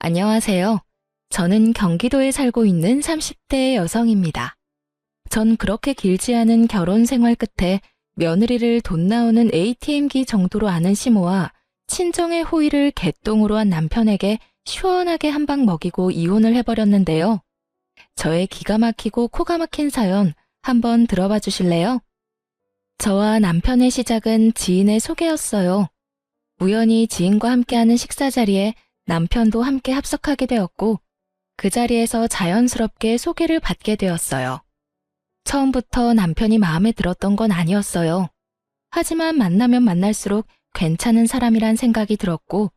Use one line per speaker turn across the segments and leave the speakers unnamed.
안녕하세요. 저는 경기도에 살고 있는 30대 여성입니다. 전 그렇게 길지 않은 결혼 생활 끝에 며느리를 돈 나오는 ATM기 정도로 아는 시모와 친정의 호의를 개똥으로 한 남편에게 시원하게 한 방 먹이고 이혼을 해버렸는데요. 저의 기가 막히고 코가 막힌 사연 한번 들어봐 주실래요? 저와 남편의 시작은 지인의 소개였어요. 우연히 지인과 함께하는 식사 자리에 남편도 함께 합석하게 되었고 그 자리에서 자연스럽게 소개를 받게 되었어요. 처음부터 남편이 마음에 들었던 건 아니었어요. 하지만 만나면 만날수록 괜찮은 사람이란 생각이 들었고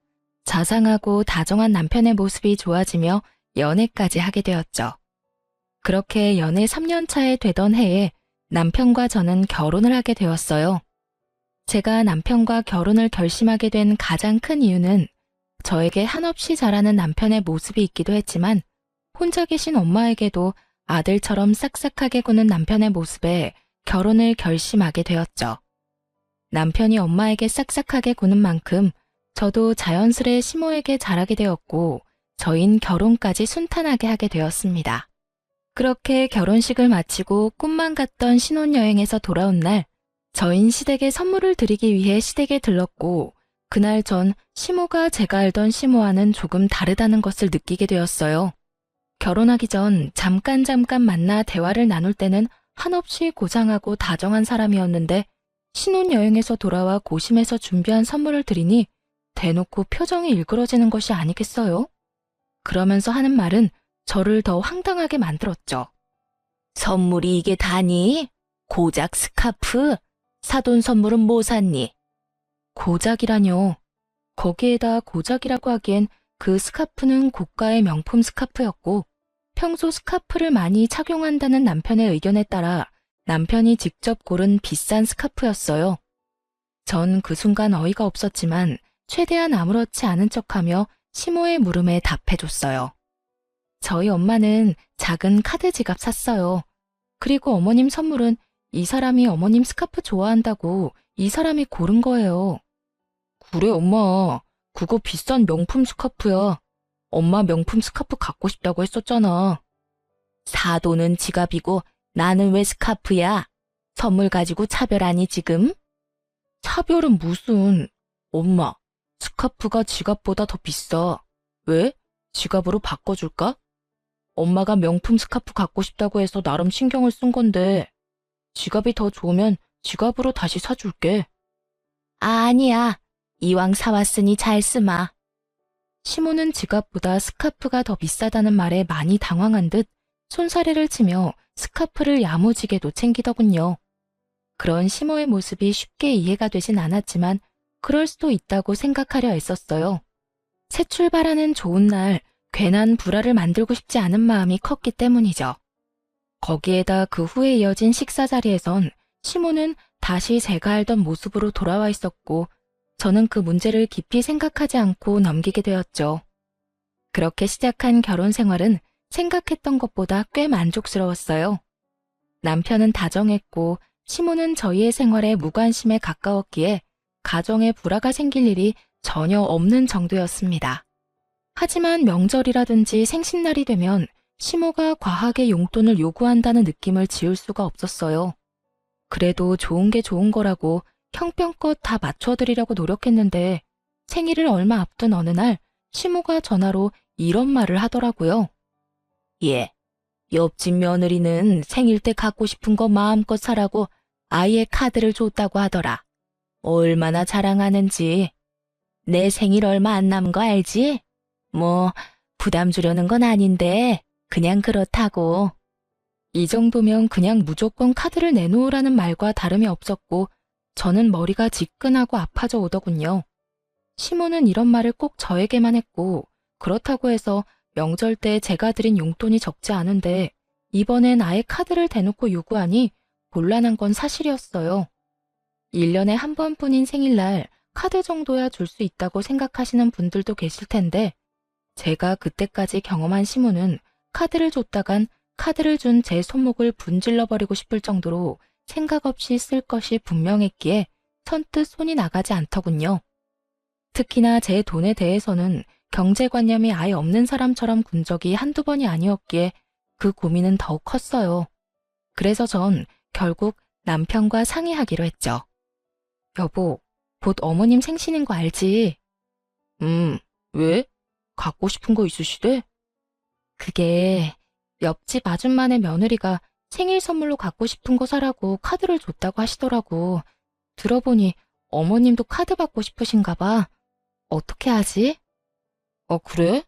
자상하고 다정한 남편의 모습이 좋아지며 연애까지 하게 되었죠. 그렇게 연애 3년 차에 되던 해에 남편과 저는 결혼을 하게 되었어요. 제가 남편과 결혼을 결심하게 된 가장 큰 이유는 저에게 한없이 잘하는 남편의 모습이 있기도 했지만 혼자 계신 엄마에게도 아들처럼 싹싹하게 구는 남편의 모습에 결혼을 결심하게 되었죠. 남편이 엄마에게 싹싹하게 구는 만큼 저도 자연스레 시모에게 잘하게 되었고 저흰 결혼까지 순탄하게 하게 되었습니다. 그렇게 결혼식을 마치고 꿈만 같던 신혼여행에서 돌아온 날 저흰 시댁에 선물을 드리기 위해 시댁에 들렀고 그날 전 시모가 제가 알던 시모와는 조금 다르다는 것을 느끼게 되었어요. 결혼하기 전 잠깐 만나 대화를 나눌 때는 한없이 고상하고 다정한 사람이었는데 신혼여행에서 돌아와 고심해서 준비한 선물을 드리니 대놓고 표정이 일그러지는 것이 아니겠어요? 그러면서 하는 말은 저를 더 황당하게 만들었죠. 선물이 이게 다니? 고작 스카프? 사돈 선물은 뭐 샀니? 고작이라뇨. 거기에다 고작이라고 하기엔 그 스카프는 고가의 명품 스카프였고 평소 스카프를 많이 착용한다는 남편의 의견에 따라 남편이 직접 고른 비싼 스카프였어요. 전 그 순간 어이가 없었지만 최대한 아무렇지 않은 척하며 시모의 물음에 답해줬어요. 저희 엄마는 작은 카드 지갑 샀어요. 그리고 어머님 선물은 이 사람이 어머님 스카프 좋아한다고 이 사람이 고른 거예요. 그래 엄마, 그거 비싼 명품 스카프야. 엄마 명품 스카프 갖고 싶다고 했었잖아. 사돈은 지갑이고 나는 왜 스카프야? 선물 가지고 차별하니 지금? 차별은 무슨. 엄마, 스카프가 지갑보다 더 비싸. 왜? 지갑으로 바꿔줄까? 엄마가 명품 스카프 갖고 싶다고 해서 나름 신경을 쓴 건데 지갑이 더 좋으면 지갑으로 다시 사줄게. 아니야. 이왕 사왔으니 잘 쓰마. 시모는 지갑보다 스카프가 더 비싸다는 말에 많이 당황한 듯 손사래를 치며 스카프를 야무지게도 챙기더군요. 그런 시모의 모습이 쉽게 이해가 되진 않았지만 그럴 수도 있다고 생각하려 애썼어요. 새 출발하는 좋은 날 괜한 불화를 만들고 싶지 않은 마음이 컸기 때문이죠. 거기에다 그 후에 이어진 식사 자리에선 시모는 다시 제가 알던 모습으로 돌아와 있었고 저는 그 문제를 깊이 생각하지 않고 넘기게 되었죠. 그렇게 시작한 결혼 생활은 생각했던 것보다 꽤 만족스러웠어요. 남편은 다정했고 시모는 저희의 생활에 무관심에 가까웠기에 가정에 불화가 생길 일이 전혀 없는 정도였습니다. 하지만 명절이라든지 생신날이 되면 시모가 과하게 용돈을 요구한다는 느낌을 지울 수가 없었어요. 그래도 좋은 게 좋은 거라고 형편껏 다 맞춰드리려고 노력했는데 생일을 얼마 앞둔 어느 날 시모가 전화로 이런 말을 하더라고요. 예, 옆집 며느리는 생일 때 갖고 싶은 거 마음껏 사라고 아예 카드를 줬다고 하더라. 얼마나 자랑하는지. 내 생일 얼마 안 남은 거 알지? 뭐 부담 주려는 건 아닌데 그냥 그렇다고. 이 정도면 그냥 무조건 카드를 내놓으라는 말과 다름이 없었고 저는 머리가 지끈하고 아파져 오더군요. 시모는 이런 말을 꼭 저에게만 했고 그렇다고 해서 명절 때 제가 드린 용돈이 적지 않은데 이번엔 아예 카드를 대놓고 요구하니 곤란한 건 사실이었어요. 1년에 한 번뿐인 생일날 카드 정도야 줄 수 있다고 생각하시는 분들도 계실 텐데 제가 그때까지 경험한 시모는 카드를 줬다간 카드를 준 제 손목을 분질러버리고 싶을 정도로 생각 없이 쓸 것이 분명했기에 선뜻 손이 나가지 않더군요. 특히나 제 돈에 대해서는 경제관념이 아예 없는 사람처럼 군 적이 한두 번이 아니었기에 그 고민은 더욱 컸어요. 그래서 전 결국 남편과 상의하기로 했죠. 여보, 곧 어머님 생신인 거 알지? 왜? 갖고 싶은 거 있으시대? 그게 옆집 아줌마네 며느리가 생일 선물로 갖고 싶은 거 사라고 카드를 줬다고 하시더라고. 들어보니 어머님도 카드 받고 싶으신가 봐. 어떻게 하지? 그래?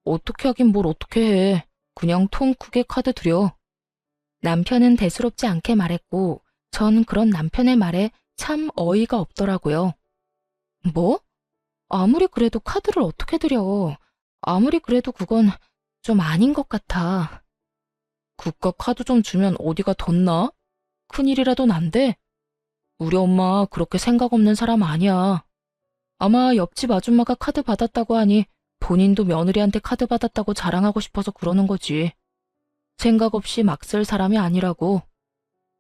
어떻게 하긴 뭘 어떻게 해. 그냥 통 크게 카드 드려. 남편은 대수롭지 않게 말했고 전 그런 남편의 말에 참 어이가 없더라고요. 뭐? 아무리 그래도 카드를 어떻게 드려. 아무리 그래도 그건 좀 아닌 것 같아. 그깟 카드 좀 주면 어디가 덧나? 큰일이라도 난대? 우리 엄마 그렇게 생각 없는 사람 아니야. 아마 옆집 아줌마가 카드 받았다고 하니 본인도 며느리한테 카드 받았다고 자랑하고 싶어서 그러는 거지. 생각 없이 막 쓸 사람이 아니라고.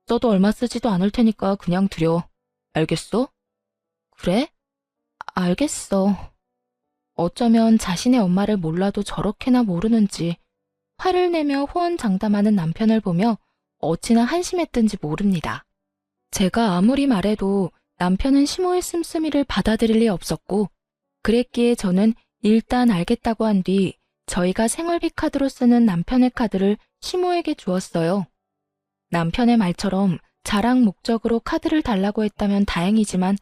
써도 얼마 쓰지도 않을 테니까 그냥 드려. 알겠어? 그래? 알겠어. 어쩌면 자신의 엄마를 몰라도 저렇게나 모르는지 화를 내며 호언장담하는 남편을 보며 어찌나 한심했던지 모릅니다. 제가 아무리 말해도 남편은 시모의 씀씀이를 받아들일 리 없었고 그랬기에 저는 일단 알겠다고 한 뒤 저희가 생활비 카드로 쓰는 남편의 카드를 시모에게 주었어요. 남편의 말처럼 자랑 목적으로 카드를 달라고 했다면 다행이지만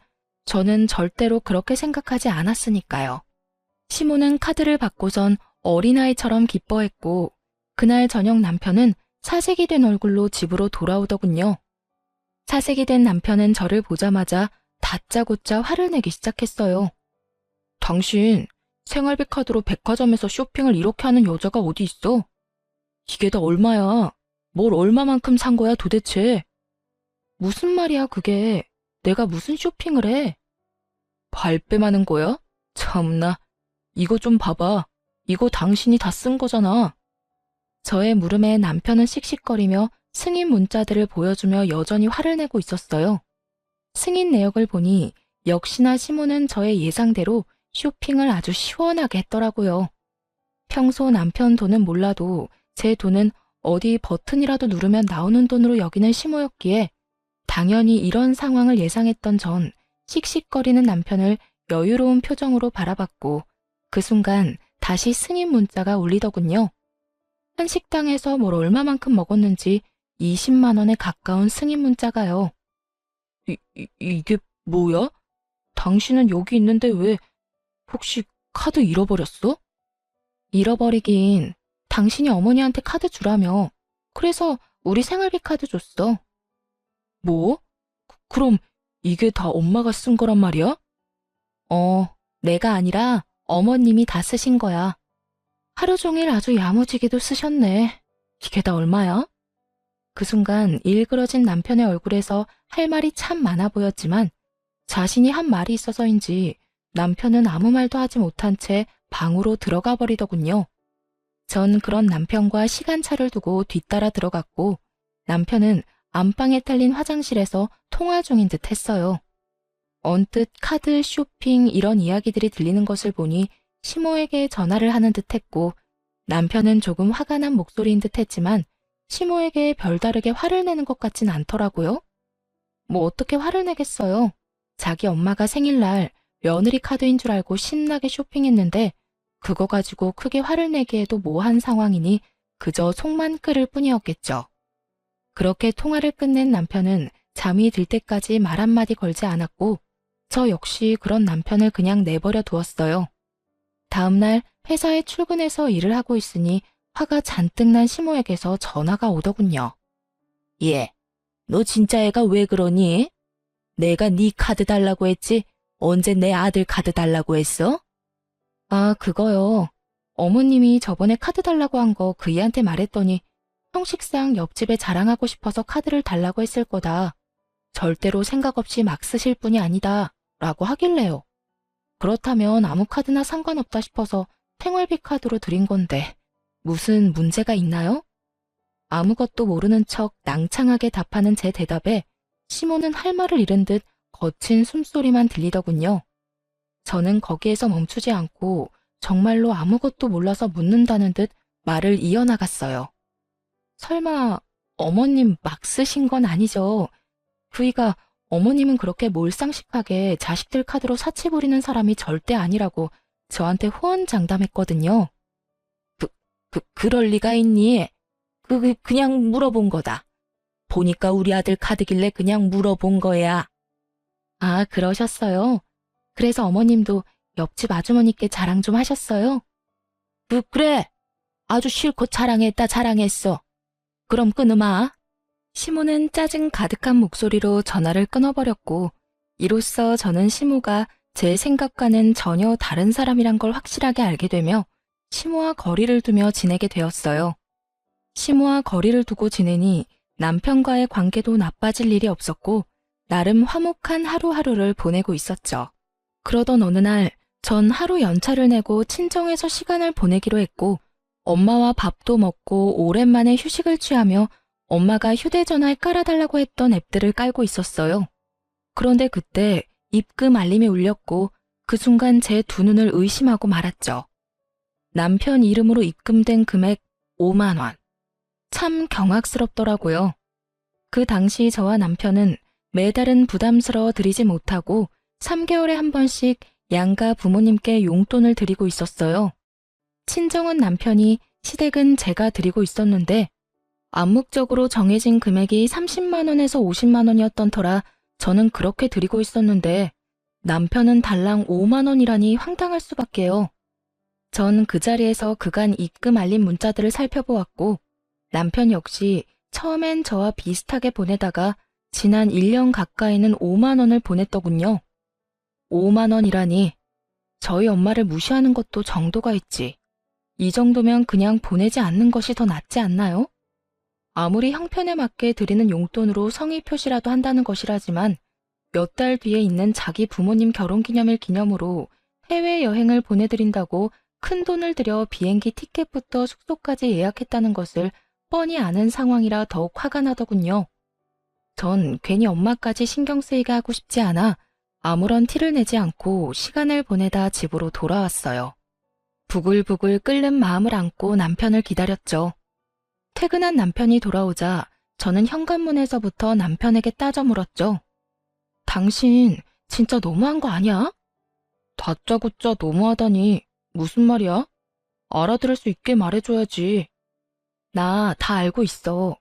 저는 절대로 그렇게 생각하지 않았으니까요. 시모는 카드를 받고선 어린아이처럼 기뻐했고 그날 저녁 남편은 사색이 된 얼굴로 집으로 돌아오더군요. 사색이 된 남편은 저를 보자마자 다짜고짜 화를 내기 시작했어요. 당신 생활비 카드로 백화점에서 쇼핑을 이렇게 하는 여자가 어디 있어? 이게 다 얼마야? 뭘 얼마만큼 산 거야 도대체? 무슨 말이야 그게? 내가 무슨 쇼핑을 해? 발뺌하는 거야? 참나. 이거 좀 봐봐. 이거 당신이 다 쓴 거잖아. 저의 물음에 남편은 씩씩거리며 승인 문자들을 보여주며 여전히 화를 내고 있었어요. 승인 내역을 보니 역시나 시모는 저의 예상대로 쇼핑을 아주 시원하게 했더라고요. 평소 남편 돈은 몰라도 제 돈은 어디 버튼이라도 누르면 나오는 돈으로 여기는 시모였기에 당연히 이런 상황을 예상했던 전 씩씩거리는 남편을 여유로운 표정으로 바라봤고 그 순간 다시 승인 문자가 울리더군요. 한식당에서 뭘 얼마만큼 먹었는지 20만 원에 가까운 승인 문자가요. 이게 뭐야? 당신은 여기 있는데 왜 혹시 카드 잃어버렸어? 잃어버리긴 당신이 어머니한테 카드 주라며. 그래서 우리 생활비 카드 줬어. 뭐? 그럼 이게 다 엄마가 쓴 거란 말이야? 내가 아니라 어머님이 다 쓰신 거야. 하루 종일 아주 야무지게도 쓰셨네. 이게 다 얼마야? 그 순간 일그러진 남편의 얼굴에서 할 말이 참 많아 보였지만 자신이 한 말이 있어서인지 남편은 아무 말도 하지 못한 채 방으로 들어가 버리더군요. 전 그런 남편과 시간차를 두고 뒤따라 들어갔고 남편은 안방에 딸린 화장실에서 통화 중인 듯 했어요. 언뜻 카드, 쇼핑 이런 이야기들이 들리는 것을 보니 시모에게 전화를 하는 듯 했고 남편은 조금 화가 난 목소리인 듯 했지만 시모에게 별다르게 화를 내는 것 같진 않더라고요. 뭐 어떻게 화를 내겠어요. 자기 엄마가 생일날 며느리 카드인 줄 알고 신나게 쇼핑했는데 그거 가지고 크게 화를 내기에도 모호한 상황이니 그저 속만 끓을 뿐이었겠죠. 그렇게 통화를 끝낸 남편은 잠이 들 때까지 말 한마디 걸지 않았고 저 역시 그런 남편을 그냥 내버려 두었어요. 다음날 회사에 출근해서 일을 하고 있으니 화가 잔뜩 난 시모에게서 전화가 오더군요. 얘, 너 진짜 애가 왜 그러니? 내가 네 카드 달라고 했지 언제 내 아들 카드 달라고 했어? 아, 그거요. 어머님이 저번에 카드 달라고 한 거 그 애한테 말했더니 형식상 옆집에 자랑하고 싶어서 카드를 달라고 했을 거다. 절대로 생각 없이 막 쓰실 분이 아니다. 라고 하길래요. 그렇다면 아무 카드나 상관없다 싶어서 생활비 카드로 드린 건데 무슨 문제가 있나요? 아무것도 모르는 척 낭창하게 답하는 제 대답에 시모는 할 말을 잃은 듯 거친 숨소리만 들리더군요. 저는 거기에서 멈추지 않고 정말로 아무것도 몰라서 묻는다는 듯 말을 이어나갔어요. 설마 어머님 막 쓰신 건 아니죠? 그이가 어머님은 그렇게 몰상식하게 자식들 카드로 사치 부리는 사람이 절대 아니라고 저한테 호언장담했거든요. 그럴 리가 있니? 그냥 물어본 거다. 보니까 우리 아들 카드길래 그냥 물어본 거야. 아, 그러셨어요? 그래서 어머님도 옆집 아주머니께 자랑 좀 하셨어요? 그래. 아주 실컷 자랑했어. 그럼 끊으마. 시모는 짜증 가득한 목소리로 전화를 끊어버렸고, 이로써 저는 시모가 제 생각과는 전혀 다른 사람이란 걸 확실하게 알게 되며 시모와 거리를 두며 지내게 되었어요. 시모와 거리를 두고 지내니 남편과의 관계도 나빠질 일이 없었고 나름 화목한 하루하루를 보내고 있었죠. 그러던 어느 날 전 하루 연차를 내고 친정에서 시간을 보내기로 했고 엄마와 밥도 먹고 오랜만에 휴식을 취하며 엄마가 휴대전화에 깔아달라고 했던 앱들을 깔고 있었어요. 그런데 그때 입금 알림이 울렸고 그 순간 제 두 눈을 의심하고 말았죠. 남편 이름으로 입금된 금액 5만 원. 참 경악스럽더라고요. 그 당시 저와 남편은 매달은 부담스러워 드리지 못하고 3개월에 한 번씩 양가 부모님께 용돈을 드리고 있었어요. 친정은 남편이, 시댁은 제가 드리고 있었는데 암묵적으로 정해진 금액이 30만 원에서 50만 원이었던 터라 저는 그렇게 드리고 있었는데 남편은 달랑 5만 원이라니 황당할 수밖에요. 전 그 자리에서 그간 입금 알림 문자들을 살펴보았고 남편 역시 처음엔 저와 비슷하게 보내다가 지난 1년 가까이는 5만 원을 보냈더군요. 5만 원이라니 저희 엄마를 무시하는 것도 정도가 있지. 이 정도면 그냥 보내지 않는 것이 더 낫지 않나요? 아무리 형편에 맞게 드리는 용돈으로 성의 표시라도 한다는 것이라지만 몇 달 뒤에 있는 자기 부모님 결혼기념일 기념으로 해외여행을 보내드린다고 큰돈을 들여 비행기 티켓부터 숙소까지 예약했다는 것을 뻔히 아는 상황이라 더욱 화가 나더군요. 전 괜히 엄마까지 신경 쓰이게 하고 싶지 않아 아무런 티를 내지 않고 시간을 보내다 집으로 돌아왔어요. 부글부글 끓는 마음을 안고 남편을 기다렸죠. 퇴근한 남편이 돌아오자 저는 현관문에서부터 남편에게 따져 물었죠. 당신 진짜 너무한 거 아니야? 다짜고짜 너무하다니 무슨 말이야? 알아들을 수 있게 말해줘야지. 나 다 알고 있어.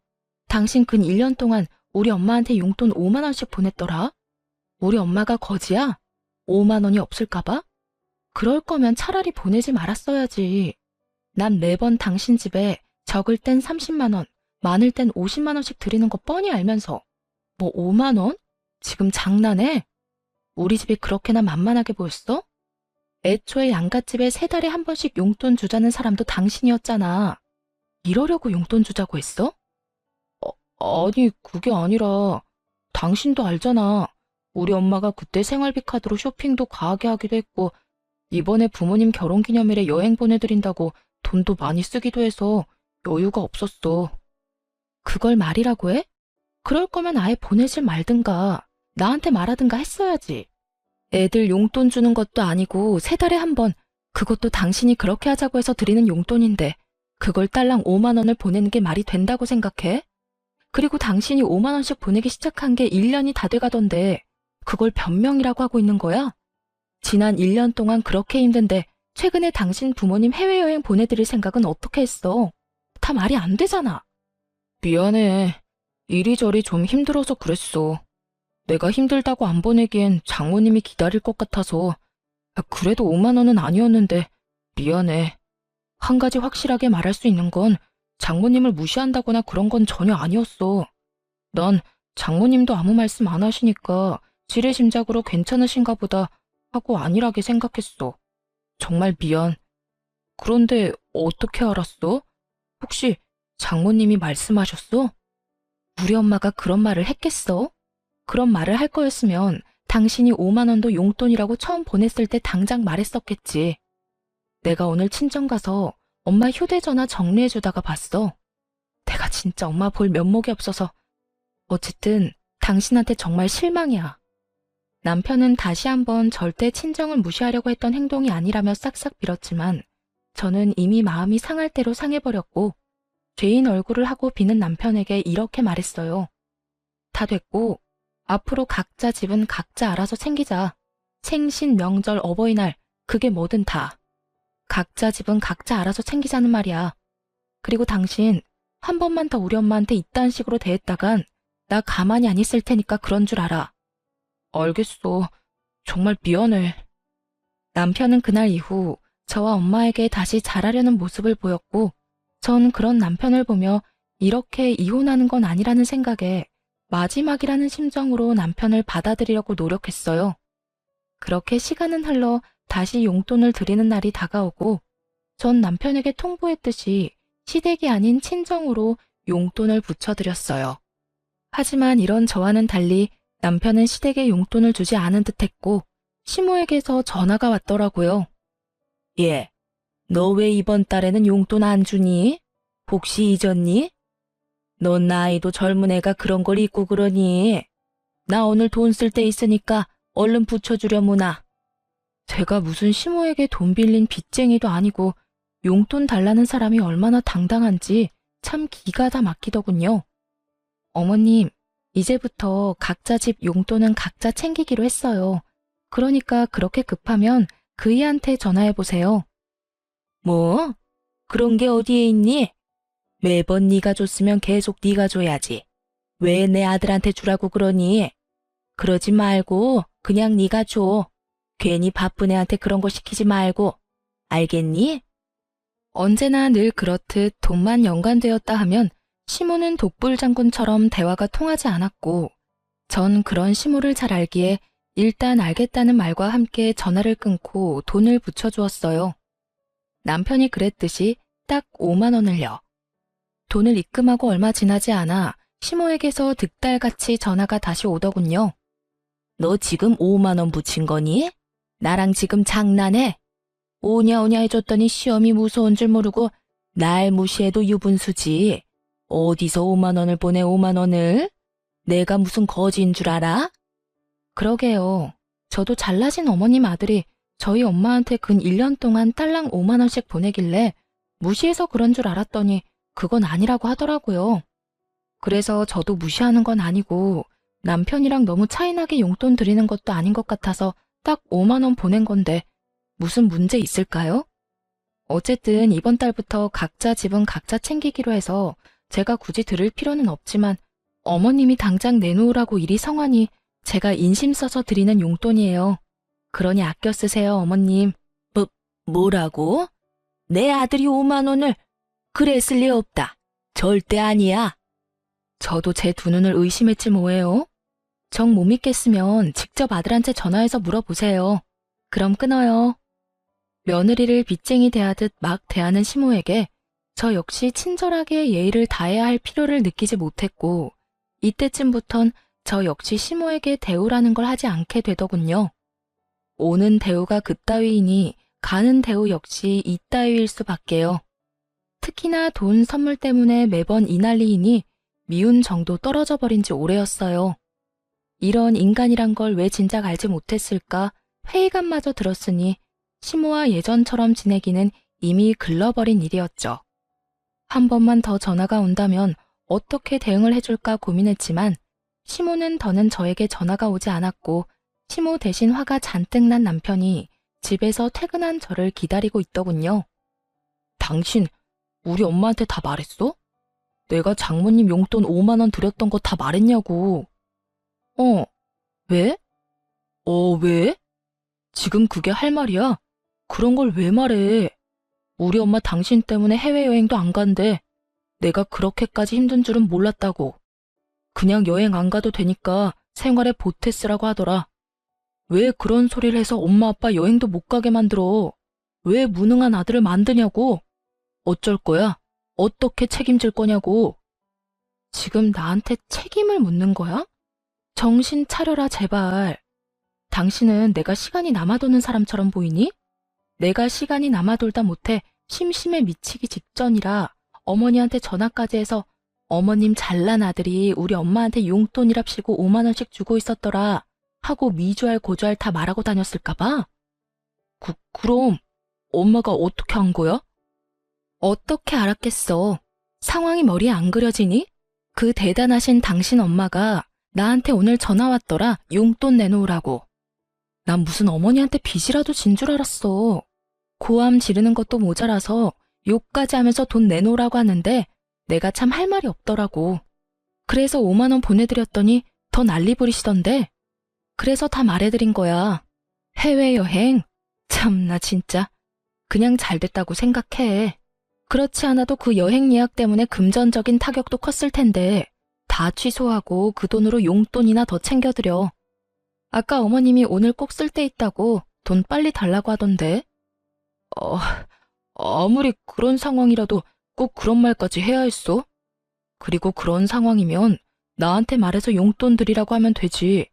당신 근 1년 동안 우리 엄마한테 용돈 5만 원씩 보냈더라. 우리 엄마가 거지야? 5만 원이 없을까봐? 그럴 거면 차라리 보내지 말았어야지. 난 매번 당신 집에 적을 땐 30만 원, 많을 땐 50만 원씩 드리는 거 뻔히 알면서 뭐 5만 원? 지금 장난해? 우리 집이 그렇게나 만만하게 보였어? 애초에 양갓집에 3달에 한 번씩 용돈 주자는 사람도 당신이었잖아. 이러려고 용돈 주자고 했어? 아니 그게 아니라 당신도 알잖아. 우리 엄마가 그때 생활비 카드로 쇼핑도 과하게 하기도 했고 이번에 부모님 결혼기념일에 여행 보내드린다고 돈도 많이 쓰기도 해서 여유가 없었어. 그걸 말이라고 해? 그럴 거면 아예 보내질 말든가 나한테 말하든가 했어야지. 애들 용돈 주는 것도 아니고 3달에 한 번, 그것도 당신이 그렇게 하자고 해서 드리는 용돈인데 그걸 딸랑 5만 원을 보내는 게 말이 된다고 생각해? 그리고 당신이 5만 원씩 보내기 시작한 게 1년이 다 돼가던데 그걸 변명이라고 하고 있는 거야? 지난 1년 동안 그렇게 힘든데 최근에 당신 부모님 해외여행 보내드릴 생각은 어떻게 했어? 다 말이 안 되잖아. 미안해. 이리저리 좀 힘들어서 그랬어. 내가 힘들다고 안 보내기엔 장모님이 기다릴 것 같아서. 그래도 5만 원은 아니었는데 미안해. 한 가지 확실하게 말할 수 있는 건 장모님을 무시한다거나 그런 건 전혀 아니었어. 난 장모님도 아무 말씀 안 하시니까 지레심작으로 괜찮으신가 보다 하고 안일하게 생각했어. 정말 미안. 그런데 어떻게 알았어? 혹시 장모님이 말씀하셨어? 우리 엄마가 그런 말을 했겠어? 그런 말을 할 거였으면 당신이 5만 원도 용돈이라고 처음 보냈을 때 당장 말했었겠지. 내가 오늘 친정 가서 엄마 휴대전화 정리해주다가 봤어. 내가 진짜 엄마 볼 면목이 없어서. 어쨌든 당신한테 정말 실망이야. 남편은 다시 한번 절대 친정을 무시하려고 했던 행동이 아니라며 싹싹 빌었지만 저는 이미 마음이 상할 대로 상해버렸고 죄인 얼굴을 하고 비는 남편에게 이렇게 말했어요. 다 됐고 앞으로 각자 집은 각자 알아서 챙기자. 생신, 명절, 어버이날 그게 뭐든 다. 각자 집은 각자 알아서 챙기자는 말이야. 그리고 당신 한 번만 더 우리 엄마한테 이딴 식으로 대했다간 나 가만히 안 있을 테니까 그런 줄 알아. 알겠어. 정말 미안해. 남편은 그날 이후 저와 엄마에게 다시 잘하려는 모습을 보였고 전 그런 남편을 보며 이렇게 이혼하는 건 아니라는 생각에 마지막이라는 심정으로 남편을 받아들이려고 노력했어요. 그렇게 시간은 흘러 다시 용돈을 드리는 날이 다가오고 전 남편에게 통보했듯이 시댁이 아닌 친정으로 용돈을 붙여드렸어요. 하지만 이런 저와는 달리 남편은 시댁에 용돈을 주지 않은 듯했고 시모에게서 전화가 왔더라고요. 예, 너 왜 이번 달에는 용돈 안 주니? 혹시 잊었니? 넌 나이도 젊은 애가 그런 걸 잊고 그러니? 나 오늘 돈 쓸 때 있으니까 얼른 붙여주려무나. 제가 무슨 시모에게 돈 빌린 빚쟁이도 아니고 용돈 달라는 사람이 얼마나 당당한지 참 기가 다 막히더군요. 어머님, 이제부터 각자 집 용돈은 각자 챙기기로 했어요. 그러니까 그렇게 급하면 그이한테 전화해보세요. 뭐? 그런 게 어디에 있니? 매번 네가 줬으면 계속 네가 줘야지. 왜 내 아들한테 주라고 그러니? 그러지 말고 그냥 네가 줘. 괜히 바쁜 애한테 그런 거 시키지 말고. 알겠니? 언제나 늘 그렇듯 돈만 연관되었다 하면 시모는 독불장군처럼 대화가 통하지 않았고 전 그런 시모를 잘 알기에 일단 알겠다는 말과 함께 전화를 끊고 돈을 붙여주었어요. 남편이 그랬듯이 딱 5만 원을요. 돈을 입금하고 얼마 지나지 않아 시모에게서 득달같이 전화가 다시 오더군요. 너 지금 5만 원 붙인 거니? 나랑 지금 장난해? 오냐 오냐 해줬더니 시험이 무서운 줄 모르고 날 무시해도 유분수지. 어디서 5만 원을 보내 5만 원을? 내가 무슨 거지인 줄 알아? 그러게요. 저도 잘나신 어머님 아들이 저희 엄마한테 근 1년 동안 딸랑 5만 원씩 보내길래 무시해서 그런 줄 알았더니 그건 아니라고 하더라고요. 그래서 저도 무시하는 건 아니고 남편이랑 너무 차이나게 용돈 드리는 것도 아닌 것 같아서 딱 5만 원 보낸 건데 무슨 문제 있을까요? 어쨌든 이번 달부터 각자 집은 각자 챙기기로 해서 제가 굳이 드릴 필요는 없지만 어머님이 당장 내놓으라고 이리 성하니 제가 인심 써서 드리는 용돈이에요. 그러니 아껴 쓰세요, 어머님. 뭐라고? 내 아들이 5만 원을? 그랬을 리 없다. 절대 아니야. 저도 제 두 눈을 의심했지 뭐예요. 정 못 믿겠으면 직접 아들한테 전화해서 물어보세요. 그럼 끊어요. 며느리를 빚쟁이 대하듯 막 대하는 시모에게 저 역시 친절하게 예의를 다해야 할 필요를 느끼지 못했고 이때쯤부턴 저 역시 시모에게 대우라는 걸 하지 않게 되더군요. 오는 대우가 그따위이니 가는 대우 역시 이따위일 수밖에요. 특히나 돈 선물 때문에 매번 이 난리이니 미운 정도 떨어져 버린 지 오래였어요. 이런 인간이란 걸 왜 진작 알지 못했을까 회의감마저 들었으니 시모와 예전처럼 지내기는 이미 글러버린 일이었죠. 한 번만 더 전화가 온다면 어떻게 대응을 해줄까 고민했지만 시모는 더는 저에게 전화가 오지 않았고 시모 대신 화가 잔뜩 난 남편이 집에서 퇴근한 저를 기다리고 있더군요. 당신 우리 엄마한테 다 말했어? 내가 장모님 용돈 5만 원 드렸던 거 다 말했냐고. 왜? 왜? 지금 그게 할 말이야? 그런 걸 왜 말해? 우리 엄마 당신 때문에 해외여행도 안 간대. 내가 그렇게까지 힘든 줄은 몰랐다고. 그냥 여행 안 가도 되니까 생활에 보태 쓰라고 하더라. 왜 그런 소리를 해서 엄마 아빠 여행도 못 가게 만들어? 왜 무능한 아들을 만드냐고? 어쩔 거야? 어떻게 책임질 거냐고? 지금 나한테 책임을 묻는 거야? 정신 차려라 제발. 당신은 내가 시간이 남아도는 사람처럼 보이니? 내가 시간이 남아돌다 못해 심심해 미치기 직전이라 어머니한테 전화까지 해서 어머님 잘난 아들이 우리 엄마한테 용돈이랍시고 5만 원씩 주고 있었더라. 하고 미주알 고주알 다 말하고 다녔을까봐? 그럼 엄마가 어떻게 한 거야? 어떻게 알았겠어. 상황이 머리에 안 그려지니? 그 대단하신 당신 엄마가 나한테 오늘 전화 왔더라. 용돈 내놓으라고. 난 무슨 어머니한테 빚이라도 진 줄 알았어. 고함 지르는 것도 모자라서 욕까지 하면서 돈 내놓으라고 하는데 내가 참 할 말이 없더라고. 그래서 5만 원 보내드렸더니 더 난리 부리시던데. 그래서 다 말해드린 거야. 해외여행? 참나 진짜. 그냥 잘 됐다고 생각해. 그렇지 않아도 그 여행 예약 때문에 금전적인 타격도 컸을 텐데 다 취소하고 그 돈으로 용돈이나 더 챙겨드려. 아까 어머님이 오늘 꼭 쓸 데 있다고 돈 빨리 달라고 하던데. 아무리 그런 상황이라도 꼭 그런 말까지 해야 했어? 그리고 그런 상황이면 나한테 말해서 용돈 드리라고 하면 되지.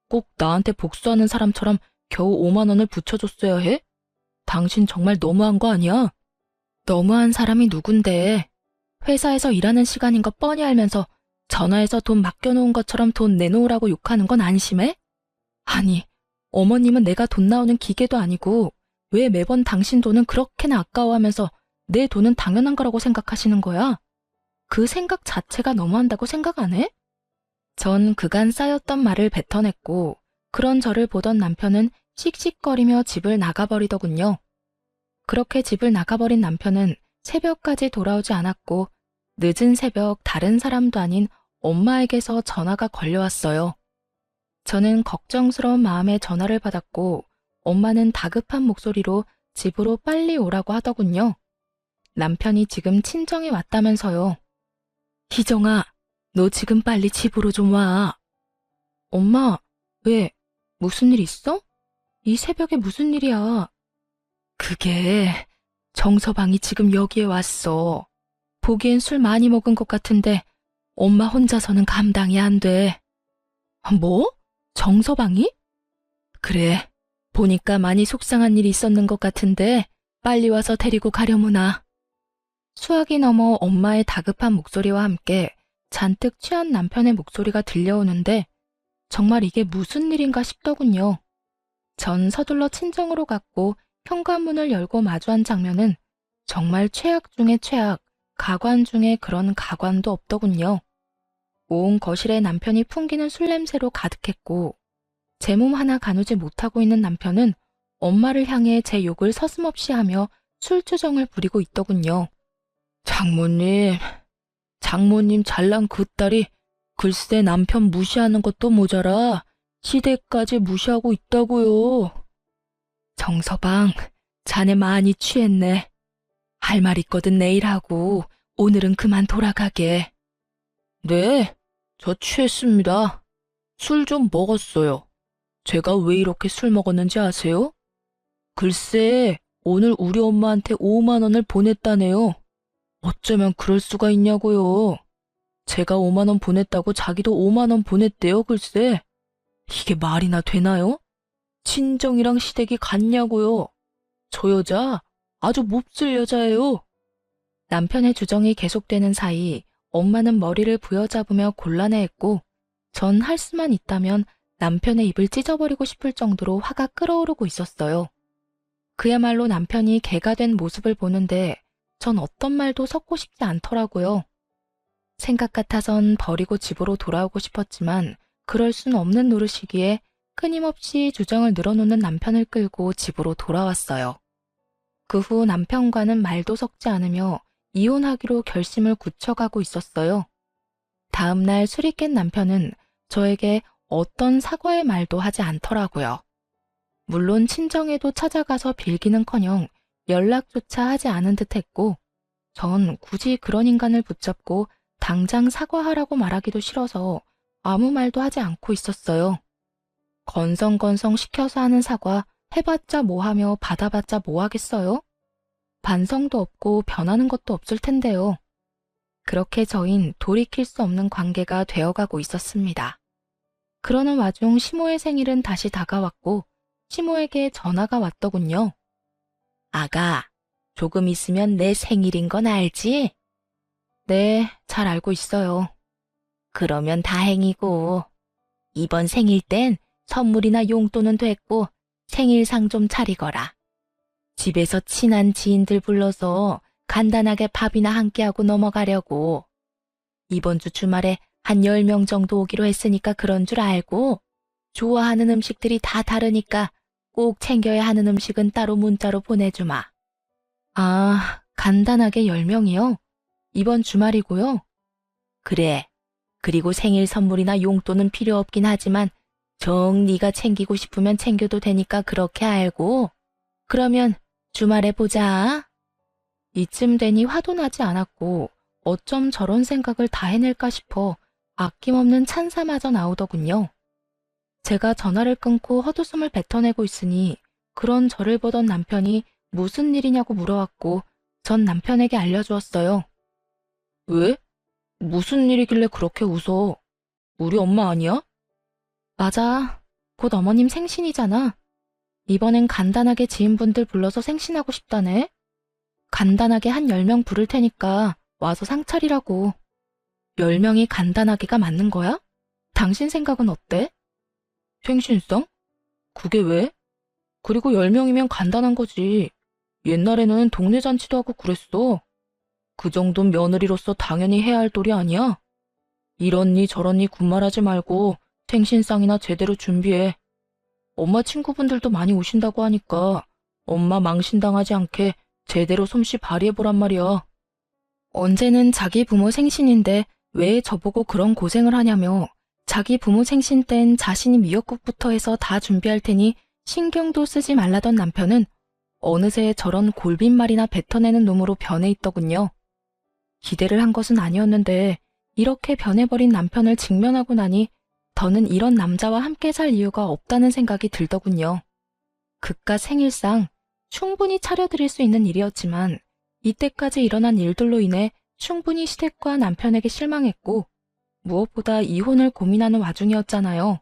꼭 나한테 복수하는 사람처럼 겨우 5만 원을 붙여줬어야 해? 당신 정말 너무한 거 아니야? 너무한 사람이 누군데. 회사에서 일하는 시간인 거 뻔히 알면서 전화해서 돈 맡겨놓은 것처럼 돈 내놓으라고 욕하는 건 안심해? 아니, 어머님은 내가 돈 나오는 기계도 아니고 왜 매번 당신 돈은 그렇게나 아까워하면서 내 돈은 당연한 거라고 생각하시는 거야? 그 생각 자체가 너무한다고 생각 안 해? 전 그간 쌓였던 말을 뱉어냈고 그런 저를 보던 남편은 씩씩거리며 집을 나가버리더군요. 그렇게 집을 나가버린 남편은 새벽까지 돌아오지 않았고 늦은 새벽 다른 사람도 아닌 엄마에게서 전화가 걸려왔어요. 저는 걱정스러운 마음에 전화를 받았고 엄마는 다급한 목소리로 집으로 빨리 오라고 하더군요. 남편이 지금 친정에 왔다면서요. 희정아, 너 지금 빨리 집으로 좀 와. 엄마, 왜? 무슨 일 있어? 이 새벽에 무슨 일이야? 그게 정서방이 지금 여기에 왔어. 보기엔 술 많이 먹은 것 같은데 엄마 혼자서는 감당이 안 돼. 뭐? 정서방이? 그래, 보니까 많이 속상한 일이 있었는 것 같은데 빨리 와서 데리고 가려무나. 수화기 넘어 엄마의 다급한 목소리와 함께 잔뜩 취한 남편의 목소리가 들려오는데 정말 이게 무슨 일인가 싶더군요. 전 서둘러 친정으로 갔고 현관문을 열고 마주한 장면은 정말 최악 중의 최악, 가관 중에 그런 가관도 없더군요. 온 거실에 남편이 풍기는 술 냄새로 가득했고 제 몸 하나 가누지 못하고 있는 남편은 엄마를 향해 제 욕을 서슴없이 하며 술주정을 부리고 있더군요. 장모님 잘난 그 딸이 글쎄 남편 무시하는 것도 모자라 시댁까지 무시하고 있다고요. 정서방, 자네 많이 취했네. 할 말 있거든 내일 하고 오늘은 그만 돌아가게. 네, 저 취했습니다. 술 좀 먹었어요. 제가 왜 이렇게 술 먹었는지 아세요? 글쎄, 오늘 우리 엄마한테 5만 원을 보냈다네요. 어쩌면 그럴 수가 있냐고요. 제가 5만 원 보냈다고 자기도 5만 원 보냈대요, 글쎄. 이게 말이나 되나요? 친정이랑 시댁이 같냐고요. 저 여자 아주 몹쓸 여자예요. 남편의 주정이 계속되는 사이 엄마는 머리를 부여잡으며 곤란해했고 전 할 수만 있다면 남편의 입을 찢어버리고 싶을 정도로 화가 끓어오르고 있었어요. 그야말로 남편이 개가 된 모습을 보는데 전 어떤 말도 섞고 싶지 않더라고요. 생각 같아선 버리고 집으로 돌아오고 싶었지만 그럴 순 없는 노릇이기에 끊임없이 주정을 늘어놓는 남편을 끌고 집으로 돌아왔어요. 그 후 남편과는 말도 섞지 않으며 이혼하기로 결심을 굳혀가고 있었어요. 다음 날 술이 깬 남편은 저에게 어떤 사과의 말도 하지 않더라고요. 물론 친정에도 찾아가서 빌기는커녕 연락조차 하지 않은 듯 했고 전 굳이 그런 인간을 붙잡고 당장 사과하라고 말하기도 싫어서 아무 말도 하지 않고 있었어요. 건성건성 시켜서 하는 사과 해봤자 뭐하며 받아봤자 뭐하겠어요? 반성도 없고 변하는 것도 없을 텐데요. 그렇게 저흰 돌이킬 수 없는 관계가 되어가고 있었습니다. 그러는 와중 시모의 생일은 다시 다가왔고 시모에게 전화가 왔더군요. 아가, 조금 있으면 내 생일인 건 알지? 네, 잘 알고 있어요. 그러면 다행이고 이번 생일 땐 선물이나 용돈은 됐고 생일상 좀 차리거라. 집에서 친한 지인들 불러서 간단하게 밥이나 함께하고 넘어가려고. 이번 주 주말에 한 10명 정도 오기로 했으니까 그런 줄 알고 좋아하는 음식들이 다 다르니까 꼭 챙겨야 하는 음식은 따로 문자로 보내주마. 아, 간단하게 10명이요? 이번 주말이고요. 그래. 그리고 생일 선물이나 용돈은 필요 없긴 하지만 정 네가 챙기고 싶으면 챙겨도 되니까 그렇게 알고. 그러면 주말에 보자. 이쯤 되니 화도 나지 않았고 어쩜 저런 생각을 다 해낼까 싶어 아낌없는 찬사마저 나오더군요. 제가 전화를 끊고 헛웃음을 뱉어내고 있으니 그런 저를 보던 남편이 무슨 일이냐고 물어왔고 전 남편에게 알려주었어요. 왜? 무슨 일이길래 그렇게 웃어? 우리 엄마 아니야? 맞아. 곧 어머님 생신이잖아. 이번엔 간단하게 지인분들 불러서 생신하고 싶다네. 간단하게 한 10명 부를 테니까 와서 상 차리라고. 10명이 간단하게가 맞는 거야? 당신 생각은 어때? 생신상? 그게 왜? 그리고 10명이면 간단한 거지. 옛날에는 동네 잔치도 하고 그랬어. 그 정도는 며느리로서 당연히 해야 할 도리 아니야? 이러니 저러니 군말하지 말고 생신상이나 제대로 준비해. 엄마 친구분들도 많이 오신다고 하니까 엄마 망신당하지 않게 제대로 솜씨 발휘해보란 말이야. 언제는 자기 부모 생신인데 왜 저보고 그런 고생을 하냐며 자기 부모 생신 땐 자신이 미역국부터 해서 다 준비할 테니 신경도 쓰지 말라던 남편은 어느새 저런 골빈말이나 뱉어내는 놈으로 변해 있더군요. 기대를 한 것은 아니었는데 이렇게 변해버린 남편을 직면하고 나니 더는 이런 남자와 함께 살 이유가 없다는 생각이 들더군요. 그깟 생일상 충분히 차려드릴 수 있는 일이었지만 이때까지 일어난 일들로 인해 충분히 시댁과 남편에게 실망했고 무엇보다 이혼을 고민하는 와중이었잖아요.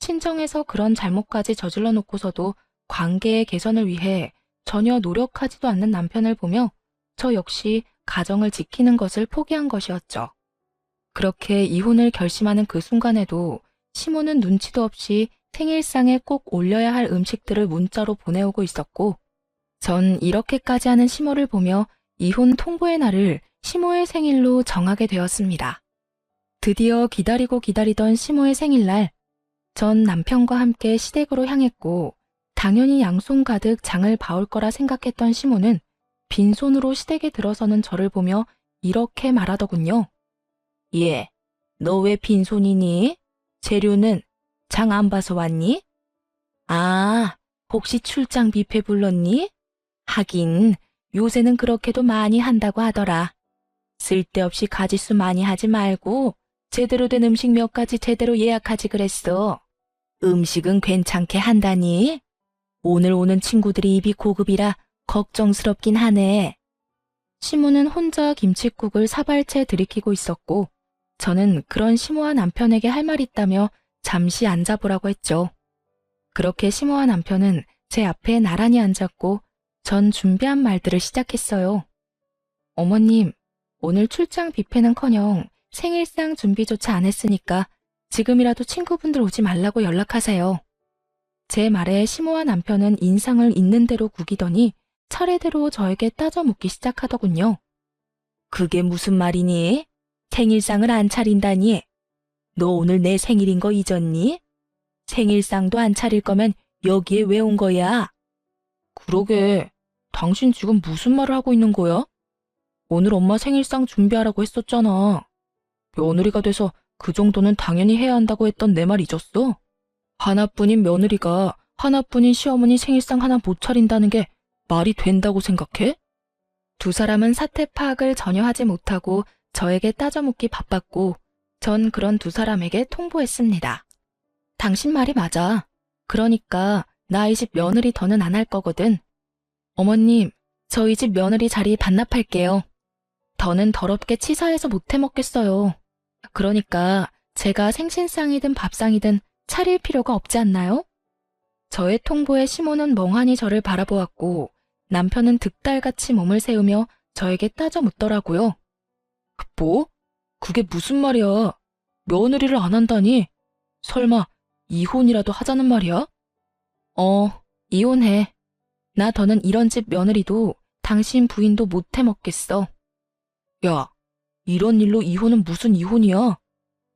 친정에서 그런 잘못까지 저질러 놓고서도 관계의 개선을 위해 전혀 노력하지도 않는 남편을 보며 저 역시 가정을 지키는 것을 포기한 것이었죠. 그렇게 이혼을 결심하는 그 순간에도 시모는 눈치도 없이 생일상에 꼭 올려야 할 음식들을 문자로 보내오고 있었고 전 이렇게까지 하는 시모를 보며 이혼 통보의 날을 시모의 생일로 정하게 되었습니다. 드디어 기다리고 기다리던 시모의 생일날 전 남편과 함께 시댁으로 향했고 당연히 양손 가득 장을 봐올 거라 생각했던 시모는 빈손으로 시댁에 들어서는 저를 보며 이렇게 말하더군요. 예, 너 왜 빈손이니? 재료는 장 안 봐서 왔니? 아, 혹시 출장 뷔페 불렀니? 하긴 요새는 그렇게도 많이 한다고 하더라. 쓸데없이 가짓수 많이 하지 말고 제대로 된 음식 몇 가지 제대로 예약하지 그랬어. 음식은 괜찮게 한다니? 오늘 오는 친구들이 입이 고급이라 걱정스럽긴 하네. 시모는 혼자 김칫국을 사발채 들이키고 있었고 저는 그런 시모와 남편에게 할 말 있다며 잠시 앉아보라고 했죠. 그렇게 시모와 남편은 제 앞에 나란히 앉았고 전 준비한 말들을 시작했어요. 어머님, 오늘 출장 뷔페는커녕 생일상 준비조차 안 했으니까 지금이라도 친구분들 오지 말라고 연락하세요. 제 말에 시모와 남편은 인상을 있는 대로 구기더니 차례대로 저에게 따져 묻기 시작하더군요. 그게 무슨 말이니? 생일상을 안 차린다니? 너 오늘 내 생일인 거 잊었니? 생일상도 안 차릴 거면 여기에 왜 온 거야? 그러게, 당신 지금 무슨 말을 하고 있는 거야? 오늘 엄마 생일상 준비하라고 했었잖아. 며느리가 돼서 그 정도는 당연히 해야 한다고 했던 내 말 잊었어? 하나뿐인 며느리가 하나뿐인 시어머니 생일상 하나 못 차린다는 게 말이 된다고 생각해? 두 사람은 사태 파악을 전혀 하지 못하고 저에게 따져묻기 바빴고 전 그런 두 사람에게 통보했습니다. 당신 말이 맞아. 그러니까 나이 집 며느리 더는 안 할 거거든. 어머님, 저희 집 며느리 자리 반납할게요. 더는 더럽게 치사해서 못 해먹겠어요. 그러니까 제가 생신상이든 밥상이든 차릴 필요가 없지 않나요? 저의 통보에 시모는 멍하니 저를 바라보았고 남편은 득달같이 몸을 세우며 저에게 따져 묻더라고요. 뭐? 그게 무슨 말이야? 며느리를 안 한다니? 설마 이혼이라도 하자는 말이야? 이혼해. 나 더는 이런 집 며느리도 당신 부인도 못해 먹겠어. 야, 이런 일로 이혼은 무슨 이혼이야?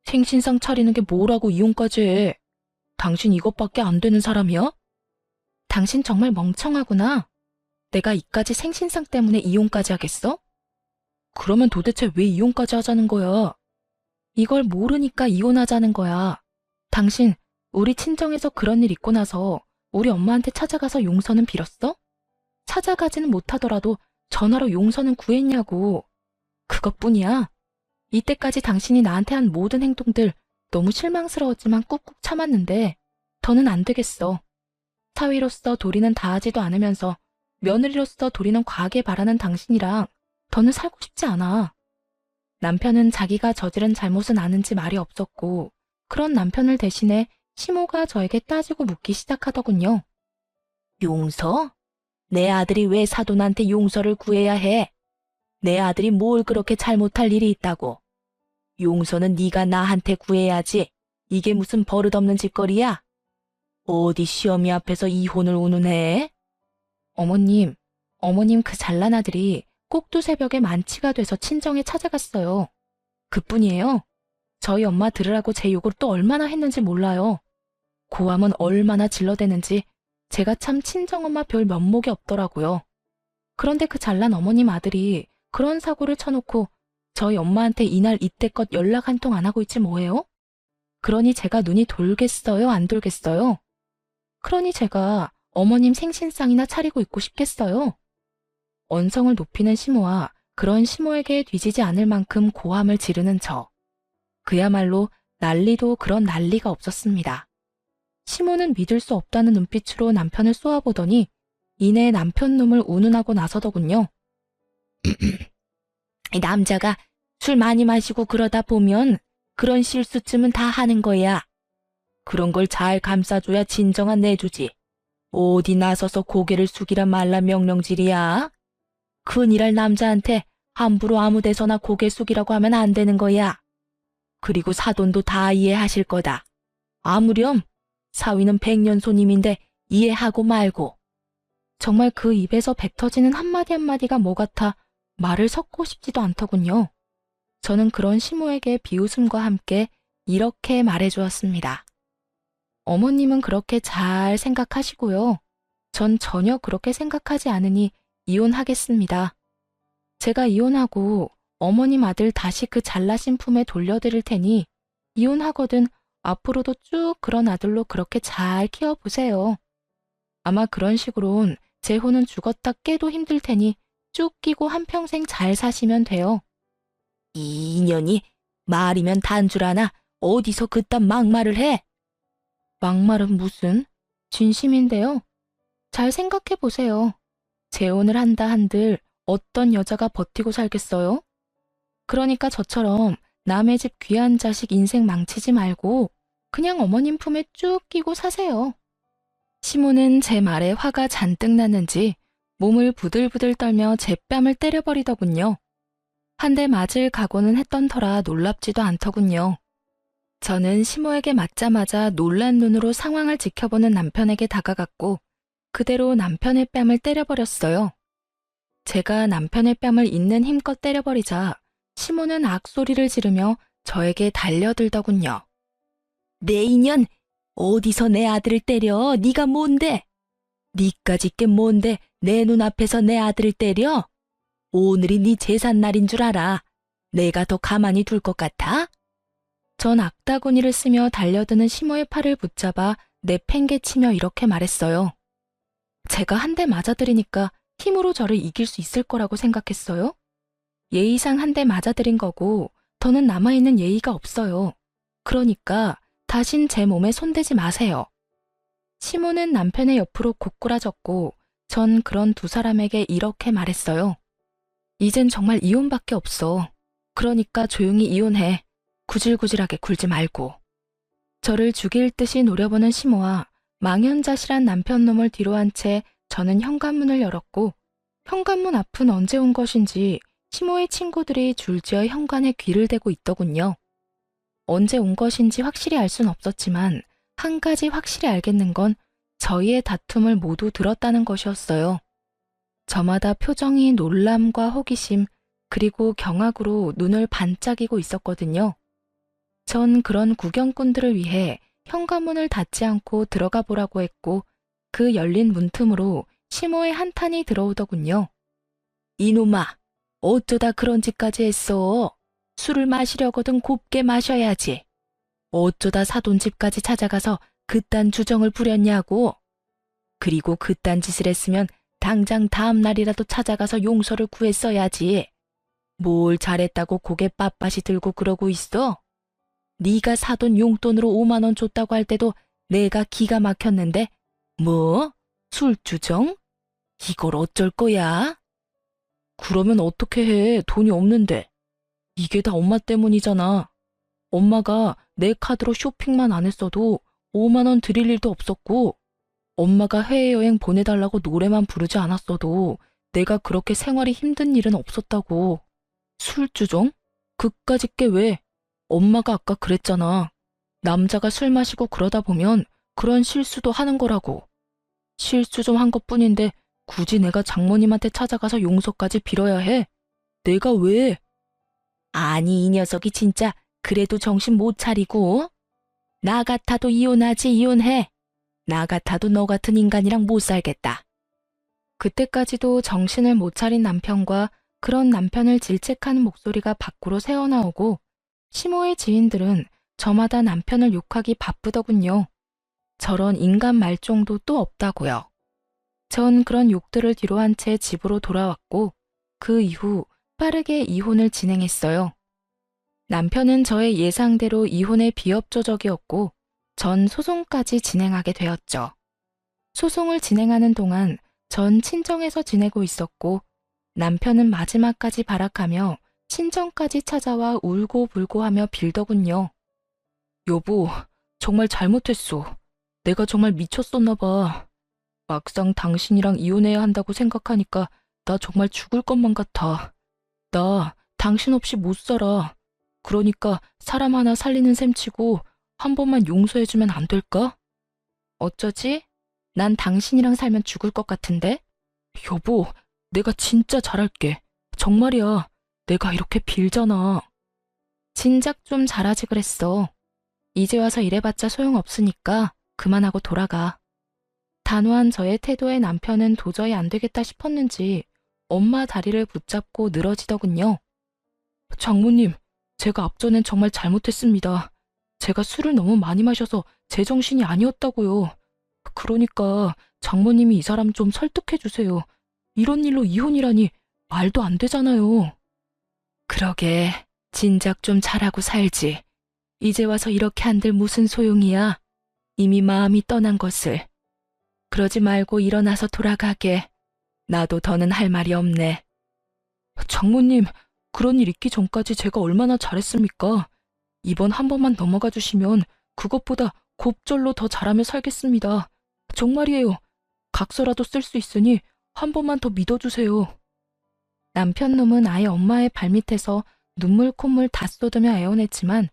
생신상 차리는 게 뭐라고 이혼까지 해? 당신 이것밖에 안 되는 사람이야? 당신 정말 멍청하구나. 내가 이까지 생신상 때문에 이혼까지 하겠어? 그러면 도대체 왜 이혼까지 하자는 거야? 이걸 모르니까 이혼하자는 거야. 당신, 우리 친정에서 그런 일 있고 나서 우리 엄마한테 찾아가서 용서는 빌었어? 찾아가지는 못하더라도 전화로 용서는 구했냐고. 그것뿐이야. 이때까지 당신이 나한테 한 모든 행동들 너무 실망스러웠지만 꾹꾹 참았는데 더는 안 되겠어. 사위로서 도리는 다하지도 않으면서 며느리로서 도리는 과하게 바라는 당신이랑 더는 살고 싶지 않아. 남편은 자기가 저지른 잘못은 아는지 말이 없었고 그런 남편을 대신해 시모가 저에게 따지고 묻기 시작하더군요. 용서? 내 아들이 왜 사돈한테 용서를 구해야 해? 내 아들이 뭘 그렇게 잘못할 일이 있다고? 용서는 네가 나한테 구해야지. 이게 무슨 버릇없는 짓거리야? 어디 시어미 앞에서 이혼을 운운해? 어머님 그 잘난 아들이 꼭두 새벽에 만취가 돼서 친정에 찾아갔어요. 그뿐이에요. 저희 엄마 들으라고 제 욕을 또 얼마나 했는지 몰라요. 고함은 얼마나 질러대는지 제가 참 친정엄마 별 면목이 없더라고요. 그런데 그 잘난 어머님 아들이 그런 사고를 쳐놓고 저희 엄마한테 이날 이때껏 연락 한 통 안 하고 있지 뭐예요? 그러니 제가 눈이 돌겠어요? 안 돌겠어요? 그러니 제가 어머님 생신상이나 차리고 있고 싶겠어요? 언성을 높이는 시모와 그런 시모에게 뒤지지 않을 만큼 고함을 지르는 저. 그야말로 난리도 그런 난리가 없었습니다. 시모는 믿을 수 없다는 눈빛으로 남편을 쏘아보더니 이내 남편 놈을 운운하고 나서더군요. 남자가 술 많이 마시고 그러다 보면 그런 실수쯤은 다 하는 거야. 그런 걸 잘 감싸줘야 진정한 내주지. 어디 나서서 고개를 숙이라 말라 명령질이야. 큰일할 남자한테 함부로 아무 데서나 고개 숙이라고 하면 안 되는 거야. 그리고 사돈도 다 이해하실 거다. 아무렴 사위는 백년 손님인데 이해하고 말고. 정말 그 입에서 뱉어지는 한마디 한마디가 뭐 같아 말을 섞고 싶지도 않더군요. 저는 그런 시모에게 비웃음과 함께 이렇게 말해주었습니다. 어머님은 그렇게 잘 생각하시고요. 전 전혀 그렇게 생각하지 않으니 이혼하겠습니다. 제가 이혼하고 어머님 아들 다시 그 잘나신 품에 돌려드릴 테니 이혼하거든 앞으로도 쭉 그런 아들로 그렇게 잘 키워보세요. 아마 그런 식으론 제 혼은 죽었다 깨도 힘들 테니 쭉 끼고 한평생 잘 사시면 돼요. 이 인연이 말이면 단줄 아나 어디서 그딴 막말을 해? 막말은 무슨? 진심인데요. 잘 생각해보세요. 재혼을 한다 한들 어떤 여자가 버티고 살겠어요? 그러니까 저처럼 남의 집 귀한 자식 인생 망치지 말고 그냥 어머님 품에 쭉 끼고 사세요. 시모는 제 말에 화가 잔뜩 났는지 몸을 부들부들 떨며 제 뺨을 때려버리더군요. 한 대 맞을 각오는 했던 터라 놀랍지도 않더군요. 저는 시모에게 맞자마자 놀란 눈으로 상황을 지켜보는 남편에게 다가갔고 그대로 남편의 뺨을 때려버렸어요. 제가 남편의 뺨을 있는 힘껏 때려버리자 시모는 악소리를 지르며 저에게 달려들더군요. 내 인연, 어디서 내 아들을 때려? 네가 뭔데? 니까짓 게 뭔데 내 눈앞에서 내 아들을 때려? 오늘이 네 제삿날인 줄 알아. 내가 더 가만히 둘 것 같아? 전 악다구니를 쓰며 달려드는 시모의 팔을 붙잡아 내팽개치며 이렇게 말했어요. 제가 한 대 맞아들이니까 힘으로 저를 이길 수 있을 거라고 생각했어요? 예의상 한 대 맞아들인 거고 더는 남아있는 예의가 없어요. 그러니까 다신 제 몸에 손대지 마세요. 시모는 남편의 옆으로 고꾸라졌고 전 그런 두 사람에게 이렇게 말했어요. 이젠 정말 이혼밖에 없어. 그러니까 조용히 이혼해. 구질구질하게 굴지 말고. 저를 죽일 듯이 노려보는 시모와 망연자실한 남편 놈을 뒤로 한 채 저는 현관문을 열었고 현관문 앞은 언제 온 것인지 시모의 친구들이 줄지어 현관에 귀를 대고 있더군요. 언제 온 것인지 확실히 알 순 없었지만 한 가지 확실히 알겠는 건 저희의 다툼을 모두 들었다는 것이었어요. 저마다 표정이 놀람과 호기심 그리고 경악으로 눈을 반짝이고 있었거든요. 전 그런 구경꾼들을 위해 현관문을 닫지 않고 들어가 보라고 했고 그 열린 문틈으로 시모의 한탄이 들어오더군요. 이놈아, 어쩌다 그런 짓까지 했어? 술을 마시려거든 곱게 마셔야지. 어쩌다 사돈 집까지 찾아가서 그딴 주정을 부렸냐고. 그리고 그딴 짓을 했으면 당장 다음 날이라도 찾아가서 용서를 구했어야지. 뭘 잘했다고 고개 빳빳이 들고 그러고 있어? 네가 사돈 용돈으로 5만 원 줬다고 할 때도 내가 기가 막혔는데 뭐? 술주정? 이걸 어쩔 거야? 그러면 어떻게 해? 돈이 없는데. 이게 다 엄마 때문이잖아. 엄마가 내 카드로 쇼핑만 안 했어도 5만 원 드릴 일도 없었고 엄마가 해외여행 보내달라고 노래만 부르지 않았어도 내가 그렇게 생활이 힘든 일은 없었다고. 술주정? 그까짓 게 왜? 엄마가 아까 그랬잖아. 남자가 술 마시고 그러다 보면 그런 실수도 하는 거라고. 실수 좀 한 것뿐인데 굳이 내가 장모님한테 찾아가서 용서까지 빌어야 해? 내가 왜? 아니 이 녀석이 진짜 그래도 정신 못 차리고. 나 같아도 이혼하지 이혼해. 나 같아도 너 같은 인간이랑 못 살겠다. 그때까지도 정신을 못 차린 남편과 그런 남편을 질책하는 목소리가 밖으로 새어나오고 시모의 지인들은 저마다 남편을 욕하기 바쁘더군요. 저런 인간 말종도 또 없다고요. 전 그런 욕들을 뒤로한 채 집으로 돌아왔고 그 이후 빠르게 이혼을 진행했어요. 남편은 저의 예상대로 이혼에 비협조적이었고 전 소송까지 진행하게 되었죠. 소송을 진행하는 동안 전 친정에서 지내고 있었고 남편은 마지막까지 발악하며 친정까지 찾아와 울고불고 하며 빌더군요. 여보, 정말 잘못했어. 내가 정말 미쳤었나 봐. 막상 당신이랑 이혼해야 한다고 생각하니까 나 정말 죽을 것만 같아. 나 당신 없이 못 살아. 그러니까 사람 하나 살리는 셈 치고 한 번만 용서해주면 안 될까? 어쩌지? 난 당신이랑 살면 죽을 것 같은데? 여보, 내가 진짜 잘할게. 정말이야. 내가 이렇게 빌잖아. 진작 좀 잘하지 그랬어. 이제 와서 이래봤자 소용없으니까 그만하고 돌아가. 단호한 저의 태도에 남편은 도저히 안 되겠다 싶었는지 엄마 다리를 붙잡고 늘어지더군요. 장모님, 제가 앞전엔 정말 잘못했습니다. 제가 술을 너무 많이 마셔서 제정신이 아니었다고요. 그러니까 장모님이 이 사람 좀 설득해 주세요. 이런 일로 이혼이라니 말도 안 되잖아요. 그러게, 진작 좀 잘하고 살지. 이제 와서 이렇게 한들 무슨 소용이야. 이미 마음이 떠난 것을. 그러지 말고 일어나서 돌아가게. 나도 더는 할 말이 없네. 장모님, 그런 일 있기 전까지 제가 얼마나 잘했습니까? 이번 한 번만 넘어가 주시면 그것보다 곱절로 더 잘하며 살겠습니다. 정말이에요. 각서라도 쓸 수 있으니 한 번만 더 믿어주세요. 남편 놈은 아예 엄마의 발밑에서 눈물 콧물 다 쏟으며 애원했지만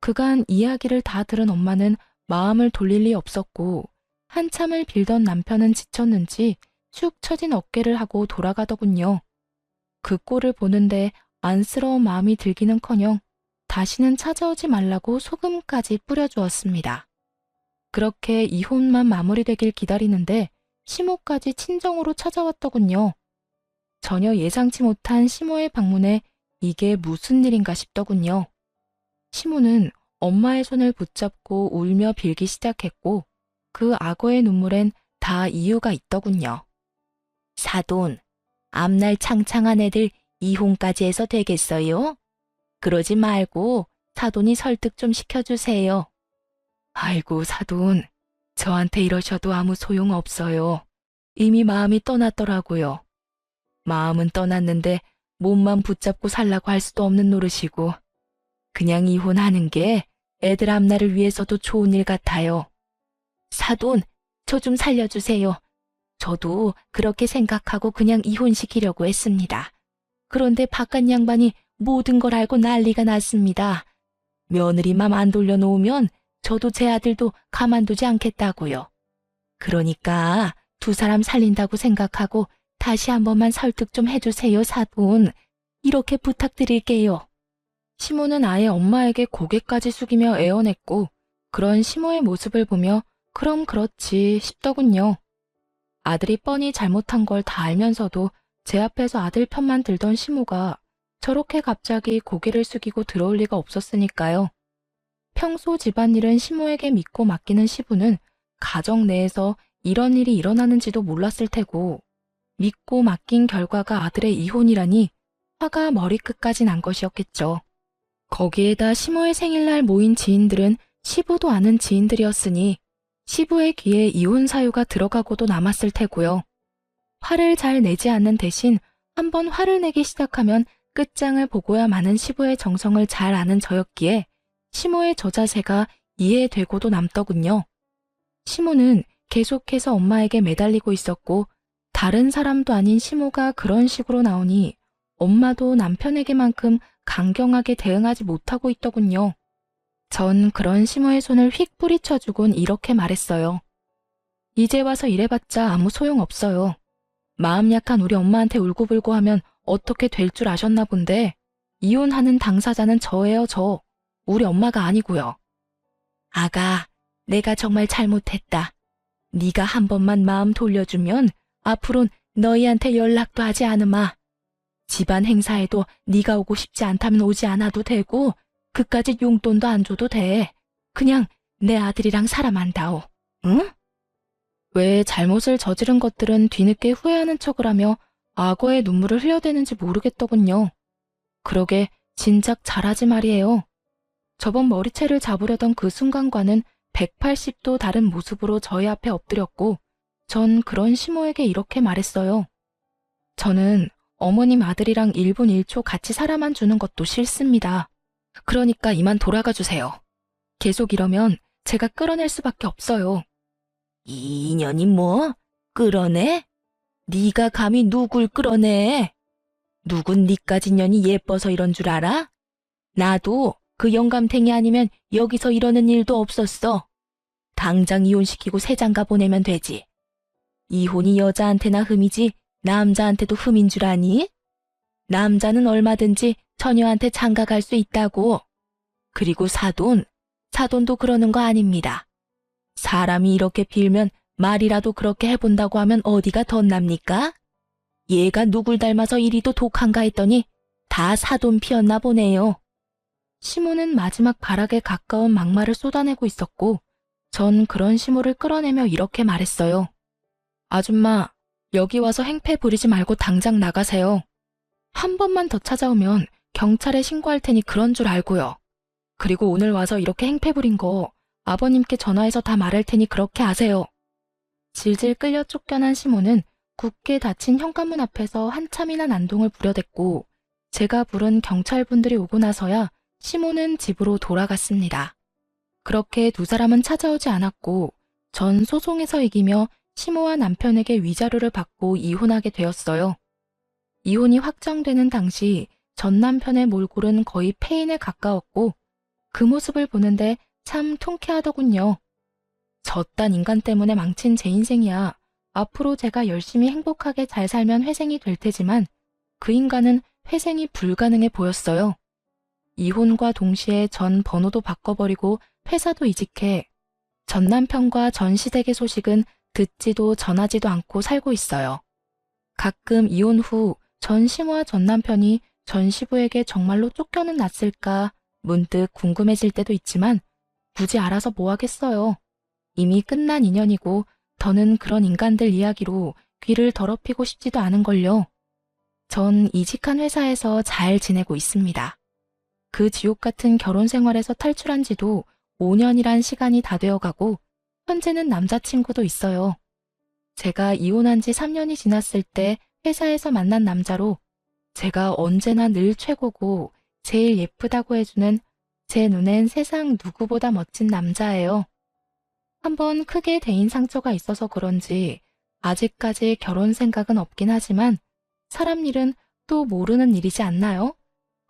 그간 이야기를 다 들은 엄마는 마음을 돌릴 리 없었고 한참을 빌던 남편은 지쳤는지 쑥 처진 어깨를 하고 돌아가더군요. 그 꼴을 보는데 안쓰러운 마음이 들기는커녕 다시는 찾아오지 말라고 소금까지 뿌려주었습니다. 그렇게 이혼만 마무리되길 기다리는데 시모까지 친정으로 찾아왔더군요. 전혀 예상치 못한 시모의 방문에 이게 무슨 일인가 싶더군요. 시모는 엄마의 손을 붙잡고 울며 빌기 시작했고 그 악어의 눈물엔 다 이유가 있더군요. 사돈, 앞날 창창한 애들 이혼까지 해서 되겠어요? 그러지 말고 사돈이 설득 좀 시켜주세요. 아이고 사돈, 저한테 이러셔도 아무 소용없어요. 이미 마음이 떠났더라고요. 마음은 떠났는데 몸만 붙잡고 살라고 할 수도 없는 노릇이고 그냥 이혼하는 게 애들 앞날을 위해서도 좋은 일 같아요. 사돈, 저 좀 살려주세요. 저도 그렇게 생각하고 그냥 이혼시키려고 했습니다. 그런데 바깥 양반이 모든 걸 알고 난리가 났습니다. 며느리 맘 안 돌려놓으면 저도 제 아들도 가만두지 않겠다고요. 그러니까 두 사람 살린다고 생각하고 다시 한 번만 설득 좀 해주세요, 사돈. 이렇게 부탁드릴게요. 시모는 아예 엄마에게 고개까지 숙이며 애원했고 그런 시모의 모습을 보며 그럼 그렇지 싶더군요. 아들이 뻔히 잘못한 걸 다 알면서도 제 앞에서 아들 편만 들던 시모가 저렇게 갑자기 고개를 숙이고 들어올 리가 없었으니까요. 평소 집안일은 시모에게 믿고 맡기는 시부는 가정 내에서 이런 일이 일어나는지도 몰랐을 테고 믿고 맡긴 결과가 아들의 이혼이라니 화가 머리끝까지 난 것이었겠죠. 거기에다 시모의 생일날 모인 지인들은 시부도 아는 지인들이었으니 시부의 귀에 이혼 사유가 들어가고도 남았을 테고요. 화를 잘 내지 않는 대신 한번 화를 내기 시작하면 끝장을 보고야 마는 시부의 정성을 잘 아는 저였기에 시모의 저 자세가 이해되고도 남더군요. 시모는 계속해서 엄마에게 매달리고 있었고 다른 사람도 아닌 시모가 그런 식으로 나오니 엄마도 남편에게만큼 강경하게 대응하지 못하고 있더군요. 전 그런 시모의 손을 휙 뿌리쳐주곤 이렇게 말했어요. 이제 와서 이래봤자 아무 소용없어요. 마음 약한 우리 엄마한테 울고불고 하면 어떻게 될 줄 아셨나 본데 이혼하는 당사자는 저예요, 저. 우리 엄마가 아니고요. 아가, 내가 정말 잘못했다. 네가 한 번만 마음 돌려주면 앞으론 너희한테 연락도 하지 않으마. 집안 행사에도 네가 오고 싶지 않다면 오지 않아도 되고 그까짓 용돈도 안 줘도 돼. 그냥 내 아들이랑 살아만다오. 응? 왜 잘못을 저지른 것들은 뒤늦게 후회하는 척을 하며 악어의 눈물을 흘려대는지 모르겠더군요. 그러게 진작 잘하지 말이에요. 저번 머리채를 잡으려던 그 순간과는 180도 다른 모습으로 저희 앞에 엎드렸고 전 그런 시모에게 이렇게 말했어요. 저는 어머님 아들이랑 1분 1초 같이 살아만 주는 것도 싫습니다. 그러니까 이만 돌아가 주세요. 계속 이러면 제가 끌어낼 수밖에 없어요. 이 인연이 뭐? 끌어내? 네가 감히 누굴 끌어내? 누군 니까지 년이 예뻐서 이런 줄 알아? 나도 그 영감탱이 아니면 여기서 이러는 일도 없었어. 당장 이혼시키고 새 장가 보내면 되지. 이혼이 여자한테나 흠이지 남자한테도 흠인 줄 아니? 남자는 얼마든지 처녀한테 장가 갈 수 있다고. 그리고 사돈도 그러는 거 아닙니다. 사람이 이렇게 빌면 말이라도 그렇게 해본다고 하면 어디가 덧납니까? 얘가 누굴 닮아서 이리도 독한가 했더니 다 사돈 피었나 보네요. 시모는 마지막 발악에 가까운 막말을 쏟아내고 있었고 전 그런 시모를 끌어내며 이렇게 말했어요. 아줌마, 여기 와서 행패 부리지 말고 당장 나가세요. 한 번만 더 찾아오면 경찰에 신고할 테니 그런 줄 알고요. 그리고 오늘 와서 이렇게 행패 부린 거 아버님께 전화해서 다 말할 테니 그렇게 아세요. 질질 끌려 쫓겨난 시모는 굳게 닫힌 현관문 앞에서 한참이나 난동을 부려댔고 제가 부른 경찰분들이 오고 나서야 시모는 집으로 돌아갔습니다. 그렇게 두 사람은 찾아오지 않았고 전 소송에서 이기며 시모와 남편에게 위자료를 받고 이혼하게 되었어요. 이혼이 확정되는 당시 전 남편의 몰골은 거의 폐인에 가까웠고 그 모습을 보는데 참 통쾌하더군요. 저딴 인간 때문에 망친 제 인생이야. 앞으로 제가 열심히 행복하게 잘 살면 회생이 될 테지만 그 인간은 회생이 불가능해 보였어요. 이혼과 동시에 전 번호도 바꿔버리고 회사도 이직해 전 남편과 전 시댁의 소식은 듣지도 전하지도 않고 살고 있어요. 가끔 이혼 후 전 시모와 전 남편이 전 시부에게 정말로 쫓겨는 났을까 문득 궁금해질 때도 있지만 굳이 알아서 뭐 하겠어요. 이미 끝난 인연이고 더는 그런 인간들 이야기로 귀를 더럽히고 싶지도 않은걸요. 전 이직한 회사에서 잘 지내고 있습니다. 그 지옥 같은 결혼 생활에서 탈출한 지도 5년이란 시간이 다 되어가고 현재는 남자친구도 있어요. 제가 이혼한 지 3년이 지났을 때 회사에서 만난 남자로 제가 언제나 늘 최고고 제일 예쁘다고 해주는 제 눈엔 세상 누구보다 멋진 남자예요. 한번 크게 대인 상처가 있어서 그런지 아직까지 결혼 생각은 없긴 하지만 사람 일은 또 모르는 일이지 않나요?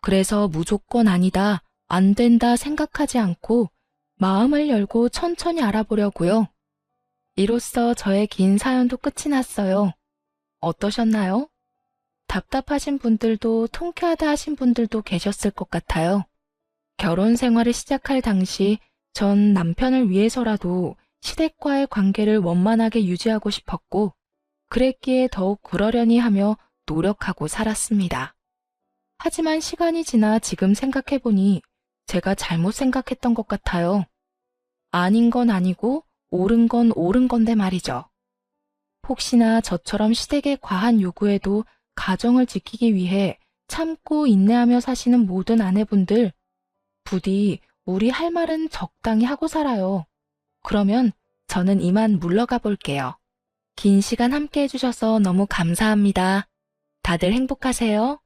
그래서 무조건 아니다, 안 된다 생각하지 않고 마음을 열고 천천히 알아보려고요. 이로써 저의 긴 사연도 끝이 났어요. 어떠셨나요? 답답하신 분들도 통쾌하다 하신 분들도 계셨을 것 같아요. 결혼 생활을 시작할 당시 전 남편을 위해서라도 시댁과의 관계를 원만하게 유지하고 싶었고, 그랬기에 더욱 그러려니 하며 노력하고 살았습니다. 하지만 시간이 지나 지금 생각해보니 제가 잘못 생각했던 것 같아요. 아닌 건 아니고 옳은 건 옳은 건데 말이죠. 혹시나 저처럼 시댁의 과한 요구에도 가정을 지키기 위해 참고 인내하며 사시는 모든 아내분들, 부디 우리 할 말은 적당히 하고 살아요. 그러면 저는 이만 물러가 볼게요. 긴 시간 함께 해주셔서 너무 감사합니다. 다들 행복하세요.